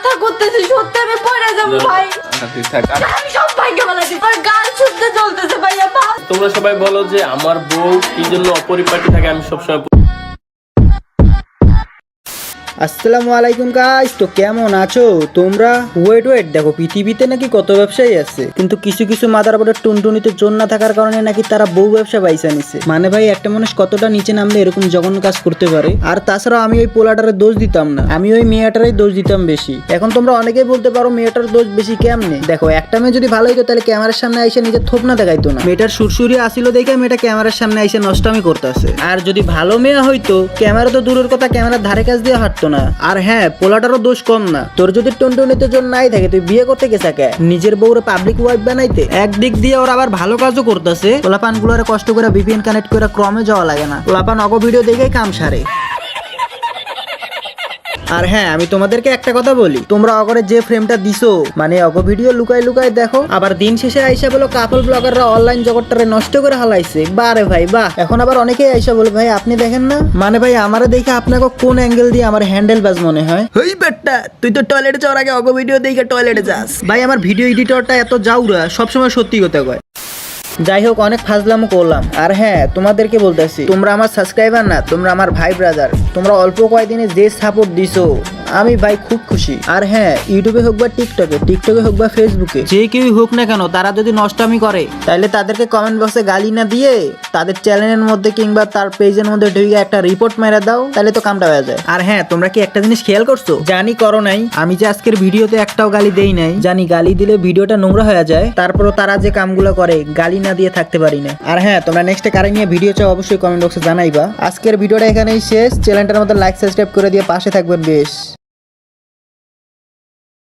মাথা করতেছে, সত্যি আমি পড়ে যাবো ভাই। আমি সব ভাইকে বলেছি, আর গান শুনতে চলতেছে ভাইয়া। তোমরা সবাই বলো যে আমার বউ কি জন্য অপরিপাটি থাকে, আমি সবসময় আসসালামু আলাইকুম গাইস, তো কেমন আছো তোমরা? ওয়েট দেখো, পৃথিবীতে নাকি কত ব্যবসায়ী আছে, কিন্তু কিছু কিছু মাদার বোর্ডের টুনটুনিতে জোর না থাকার কারণে নাকি তারা বউ ব্যবসা বাইসা নিছে। মানে ভাই, একটা মানুষ কতটা নিচে নামলে এরকম জঘন্য কাজ করতে পারে? আর তাছাড়া আমি ওই পোলাটারে দোষ দিতাম না, আমি ওই মেয়েটারই দোষ দিতাম বেশি। এখন তোমরা অনেকেই বলতে পারো মেয়েটার দোষ বেশি কেমনে? দেখো, একটা মেয়ে যদি ভালো হইতো তাহলে ক্যামেরার সামনে এসে নিজের থোপ না দেখাইতো না। মেয়েটার সুরসুরি আসিল দেখে মেয়েটা ক্যামেরার সামনে এসে নষ্টামি করতেছে। আর যদি ভালো মেয়ে হইতো, ক্যামেরা তো দূরের কথা, ক্যামেরার ধারে কাছ দিয়ে হাঁটতো না। আর হ্যাঁ, পোলাটারও দোষ কম না। তোর যদি টুনটুনিতে জন্য নাই থাকে, তুই বিয়ে করতে গেছা কে? নিজের বউরে পাবলিক ওয়াইফ বানাইতে। একদিক দিয়ে ওরা আবার ভালো কাজও করতেছে। পোলাপান গুলোরে কষ্ট করে ভিপিএন কানেক্ট করে ক্রমে যাওয়া লাগে না। পোলাপান অগো ভিডিও দেখেই কাম সারে। আর হ্যাঁ, আমি তোমাদেরকে একটা কথা বলি, তোমরা অগরে যে ফ্রেমটা দিছো, মানে অগ ভিডিও লুকাই লুকাই দেখো, আবার দিন শেষে আইসা বলো কাপল ব্লগাররা অনলাইন জগৎটারে নষ্ট করে হালাইছে। বারে ভাই বাহ। এখন আবার অনেকেই আইসা বলে ভাই আপনি দেখেন না, মানে ভাই আমারে দেখে আপনাকে কোন অ্যাঙ্গেল দিয়ে আমার হ্যান্ডেল বাজ মনে হয়? হই বেটা, তুই তো টয়লেটে যাওয়ার আগে অগ ভিডিও দেখে টয়লেটে যাস। ভাই আমার ভিডিও এডিটরটা এত জাউরা, সবসময় সত্যি কথা কয়। যাই হোক, অনেক ফাজলামো করলাম। আর হ্যাঁ, তোমাদেরকে বলতেছি, তোমরা আমার সাবস্ক্রাইবার না, তোমরা আমার ভাই ব্রাদার। তোমরা অল্প কয়েকদিনে যে সাপোর্ট দিছো, আমি ভাই খুব খুশি। আর হ্যাঁ, ইউটিউবে হোক বা টিকটকে হোক বা ফেসবুকে, যে কেউই হোক না কেন, তারা যদি নষ্টামি করে তাহলে তাদেরকে কমেন্ট বক্সে গালি না দিয়ে তাদের চ্যানেলের মধ্যে কিংবা তার পেজের মধ্যে ঢুকে একটা রিপোর্ট মেরে দাও, তাহলে তো কামটা হয়ে যায়। আর হ্যাঁ, তোমরা কি একটা জিনিস খেয়াল করছো? জানি করো নাই, আমি যে আজকের ভিডিওতে একটাও গালি দেই নাই। জানি গালি দিলে ভিডিওটা নোংরা হয়ে যায়, তারপরও তারা যে কামগুলো করে গালি না দিয়ে থাকতে পারি না। আর হ্যাঁ, তোমরা নেক্সটে কারে নিয়ে ভিডিও চাও অবশ্যই কমেন্ট বক্সে জানাইবা। আজকের ভিডিওটা এখানেই শেষ। চ্যানেলটার মধ্যে লাইক সাবস্ক্রাইব করে দিয়ে পাশে থাকবেন বেশ।